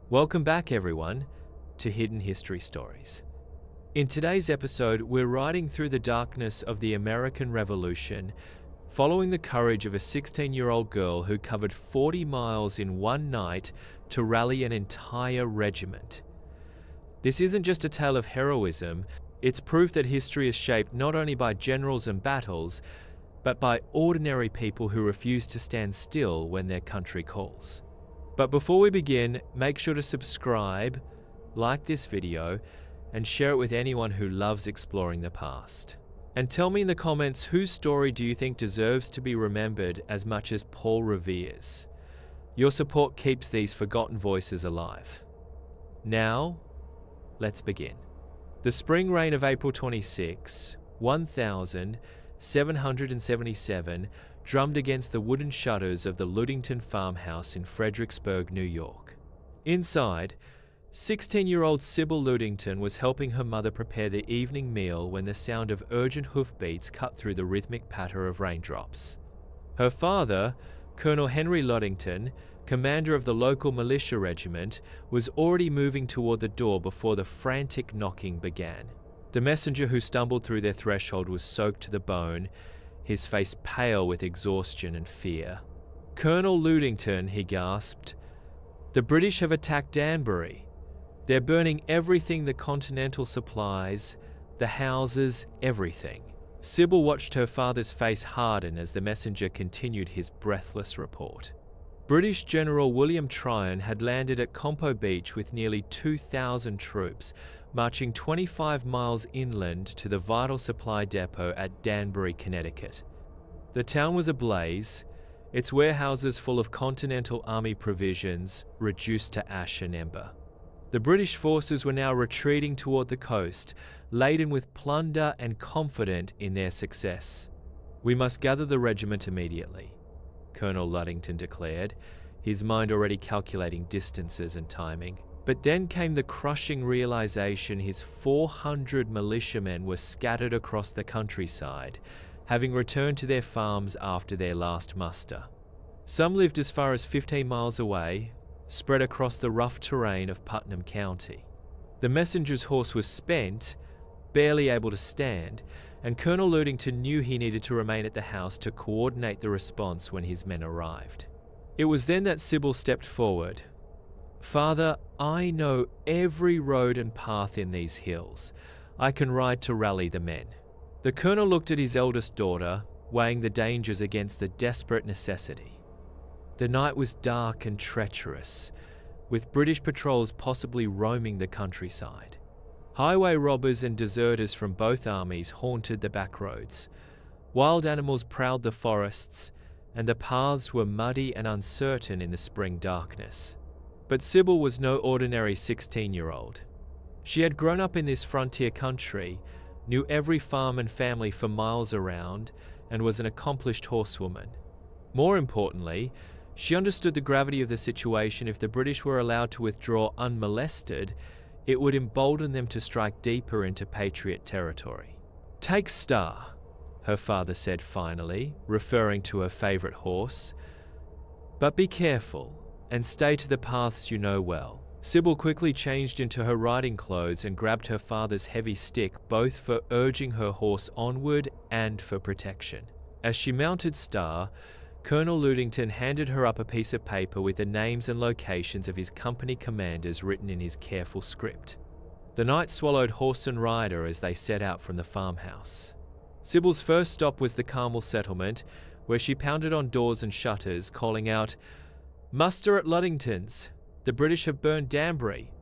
Welcome back, everyone, to Hidden History Stories. In today's episode, we're riding through the darkness of the American Revolution, following the courage of a 16-year-old girl who covered 40 miles in one night to rally an entire regiment. This isn't just a tale of heroism, it's proof that history is shaped not only by generals and battles, but by ordinary people who refuse to stand still when their country calls. But before we begin, make sure to subscribe, like this video, and share it with anyone who loves exploring the past. And tell me in the comments, whose story do you think deserves to be remembered as much as Paul Revere's? Your support keeps these forgotten voices alive. Now, let's begin. The spring rain of April 26, 1777, drummed against the wooden shutters of the Ludington farmhouse in Fredericksburg, New York. Inside, 16-year-old Sybil Ludington was helping her mother prepare the evening meal when the sound of urgent hoofbeats cut through the rhythmic patter of raindrops. Her father, Colonel Henry Ludington, commander of the local militia regiment, was already moving toward the door before the frantic knocking began. The messenger who stumbled through their threshold was soaked to the bone, his face pale with exhaustion and fear. "Colonel Ludington," he gasped, "the British have attacked Danbury. They're burning everything, the Continental supplies, the houses, everything." Sybil watched her father's face harden as the messenger continued his breathless report. British General William Tryon had landed at Compo Beach with nearly 2,000 troops, marching 25 miles inland to the vital supply depot at Danbury, Connecticut. The town was ablaze, its warehouses full of Continental Army provisions reduced to ash and ember. The British forces were now retreating toward the coast, laden with plunder and confident in their success. "We must gather the regiment immediately," Colonel Ludington declared, his mind already calculating distances and timing. But then came the crushing realization his 400 militiamen were scattered across the countryside, having returned to their farms after their last muster. Some lived as far as 15 miles away, spread across the rough terrain of Putnam County. The messenger's horse was spent, barely able to stand, and Colonel Ludington knew he needed to remain at the house to coordinate the response when his men arrived. It was then that Sybil stepped forward. "Father, I know every road and path in these hills. I can ride to rally the men." The colonel looked at his eldest daughter, weighing the dangers against the desperate necessity. The night was dark and treacherous, with British patrols possibly roaming the countryside. Highway robbers and deserters from both armies haunted the back roads. Wild animals prowled the forests, and the paths were muddy and uncertain in the spring darkness. But Sybil was no ordinary 16-year-old. She had grown up in this frontier country, knew every farm and family for miles around, and was an accomplished horsewoman. More importantly, she understood the gravity of the situation. If the British were allowed to withdraw unmolested, it would embolden them to strike deeper into Patriot territory. "Take Star," her father said finally, referring to her favorite horse. "But be careful, and stay to the paths you know well." Sybil quickly changed into her riding clothes and grabbed her father's heavy stick, both for urging her horse onward and for protection. As she mounted Star, Colonel Ludington handed her up a piece of paper with the names and locations of his company commanders written in his careful script. The night swallowed horse and rider as they set out from the farmhouse. Sybil's first stop was the Carmel settlement, where she pounded on doors and shutters, calling out, "Muster at Ludington's. The British have burned Danbury.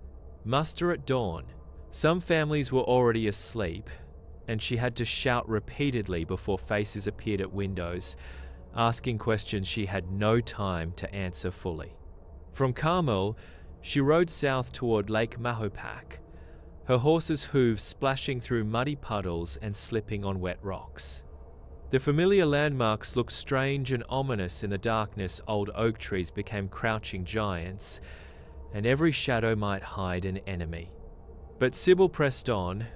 Muster at dawn." Some families were already asleep, and she had to shout repeatedly before faces appeared at windows, asking questions she had no time to answer fully. From Carmel, she rode south toward Lake Mahopac, her horse's hooves splashing through muddy puddles and slipping on wet rocks. The familiar landmarks looked strange and ominous in the darkness. Old oak trees became crouching giants, and every shadow might hide an enemy. But Sybil pressed on,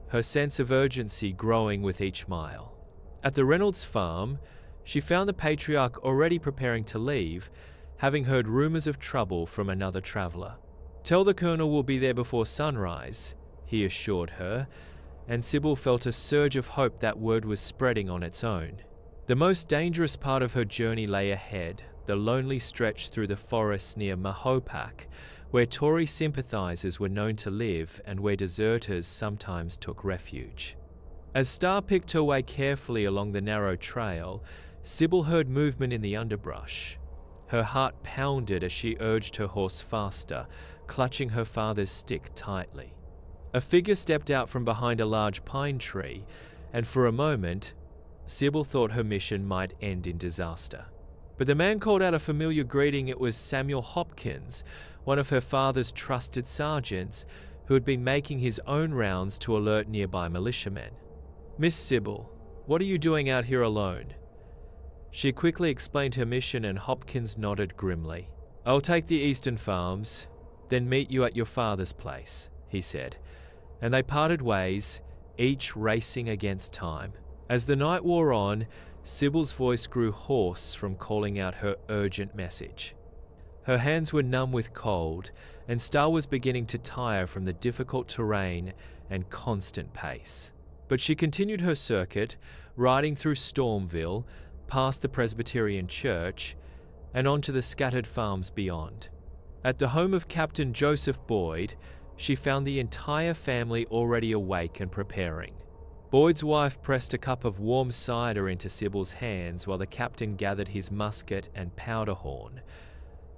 her sense of urgency growing with each mile. At the Reynolds farm, she found the patriarch already preparing to leave, having heard rumors of trouble from another traveler. "Tell the colonel we'll be there before sunrise," he assured her, and Sybil felt a surge of hope that word was spreading on its own. The most dangerous part of her journey lay ahead, the lonely stretch through the forests near Mahopac, where Tory sympathizers were known to live and where deserters sometimes took refuge. As Starr picked her way carefully along the narrow trail, Sybil heard movement in the underbrush. Her heart pounded as she urged her horse faster, clutching her father's stick tightly. A figure stepped out from behind a large pine tree, and for a moment, Sybil thought her mission might end in disaster. But the man called out a familiar greeting. It was Samuel Hopkins, one of her father's trusted sergeants, who had been making his own rounds to alert nearby militiamen. "Miss Sybil, what are you doing out here alone?" She quickly explained her mission, and Hopkins nodded grimly. "I'll take the eastern farms, then meet you at your father's place," he said, and they parted ways, each racing against time. As the night wore on, Sybil's voice grew hoarse from calling out her urgent message. Her hands were numb with cold, and Starr was beginning to tire from the difficult terrain and constant pace. But she continued her circuit, riding through Stormville, past the Presbyterian Church, and onto the scattered farms beyond. At the home of Captain Joseph Boyd, she found the entire family already awake and preparing. Boyd's wife pressed a cup of warm cider into Sybil's hands while the captain gathered his musket and powder horn.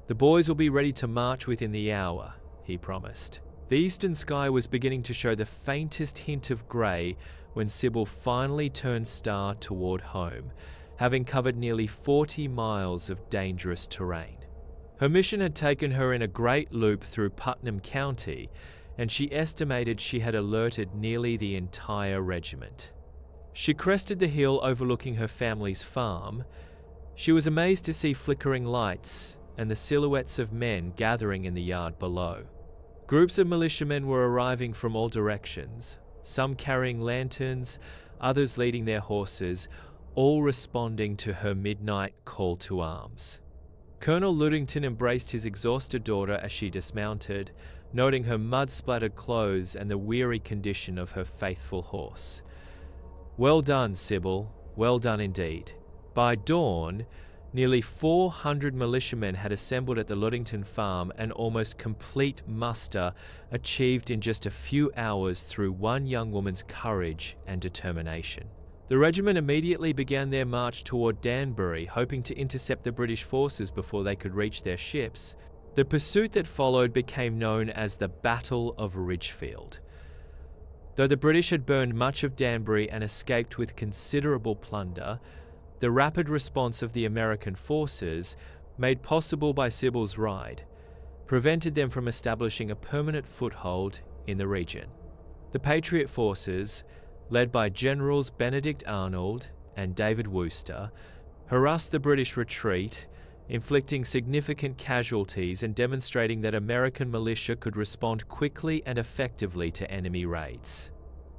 "The boys will be ready to march within the hour," he promised. The eastern sky was beginning to show the faintest hint of grey when Sybil finally turned Starr toward home, having covered nearly 40 miles of dangerous terrain. Her mission had taken her in a great loop through Putnam County, and she estimated she had alerted nearly the entire regiment. She crested the hill overlooking her family's farm. She was amazed to see flickering lights and the silhouettes of men gathering in the yard below. Groups of militiamen were arriving from all directions, some carrying lanterns, others leading their horses, all responding to her midnight call to arms. Colonel Ludington embraced his exhausted daughter as she dismounted, noting her mud-splattered clothes and the weary condition of her faithful horse. "Well done, Sybil, well done indeed." By dawn, nearly 400 militiamen had assembled at the Ludington farm, an almost complete muster achieved in just a few hours through one young woman's courage and determination. The regiment immediately began their march toward Danbury, hoping to intercept the British forces before they could reach their ships. The pursuit that followed became known as the Battle of Ridgefield. Though the British had burned much of Danbury and escaped with considerable plunder, the rapid response of the American forces, made possible by Sybil's ride, prevented them from establishing a permanent foothold in the region. The Patriot forces, led by Generals Benedict Arnold and David Wooster, harassed the British retreat, inflicting significant casualties and demonstrating that American militia could respond quickly and effectively to enemy raids.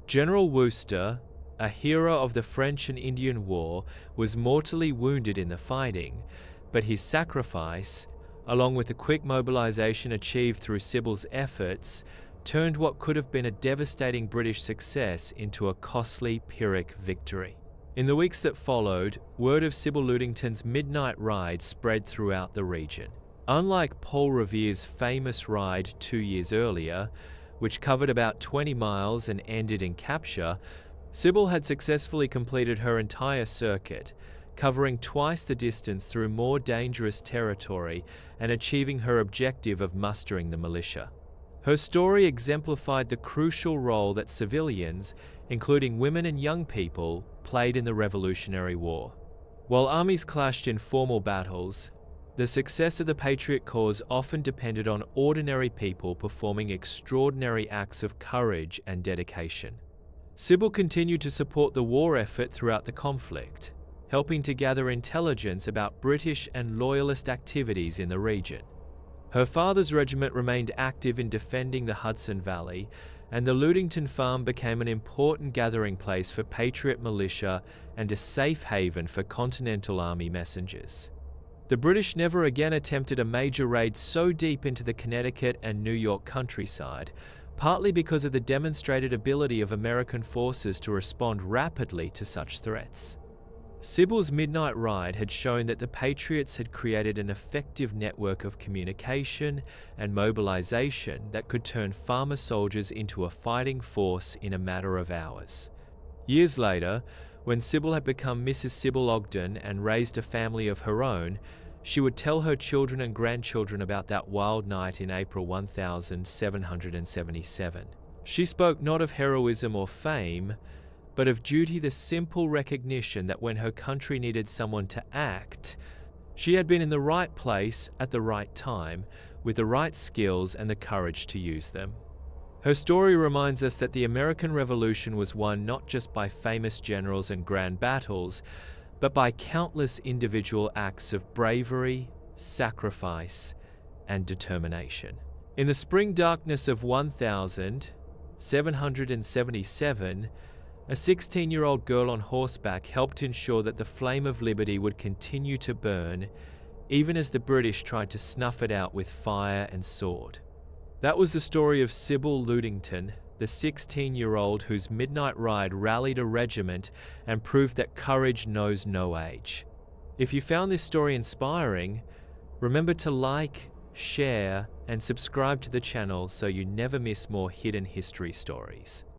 General Wooster, a hero of the French and Indian War, was mortally wounded in the fighting, but his sacrifice, along with the quick mobilization achieved through Sybil's efforts, turned what could have been a devastating British success into a costly Pyrrhic victory. In the weeks that followed, word of Sybil Ludington's midnight ride spread throughout the region. Unlike Paul Revere's famous ride 2 years earlier, which covered about 20 miles and ended in capture, Sybil had successfully completed her entire circuit, covering twice the distance through more dangerous territory and achieving her objective of mustering the militia. Her story exemplified the crucial role that civilians, including women and young people, played in the Revolutionary War. While armies clashed in formal battles, the success of the Patriot cause often depended on ordinary people performing extraordinary acts of courage and dedication. Sybil continued to support the war effort throughout the conflict, helping to gather intelligence about British and Loyalist activities in the region. Her father's regiment remained active in defending the Hudson Valley, and the Ludington farm became an important gathering place for Patriot militia and a safe haven for Continental Army messengers. The British never again attempted a major raid so deep into the Connecticut and New York countryside, partly because of the demonstrated ability of American forces to respond rapidly to such threats. Sybil's midnight ride had shown that the Patriots had created an effective network of communication and mobilization that could turn farmer soldiers into a fighting force in a matter of hours. Years later, when Sybil had become Mrs. Sybil Ogden and raised a family of her own, she would tell her children and grandchildren about that wild night in April 1777. She spoke not of heroism or fame, but of duty, the simple recognition that when her country needed someone to act, she had been in the right place at the right time, with the right skills and the courage to use them. Her story reminds us that the American Revolution was won not just by famous generals and grand battles, but by countless individual acts of bravery, sacrifice, and determination. In the spring darkness of 1777, a 16-year-old girl on horseback helped ensure that the flame of liberty would continue to burn, even as the British tried to snuff it out with fire and sword. That was the story of Sybil Ludington, the 16-year-old whose midnight ride rallied a regiment and proved that courage knows no age. If you found this story inspiring, remember to like, share, and subscribe to the channel so you never miss more hidden history stories.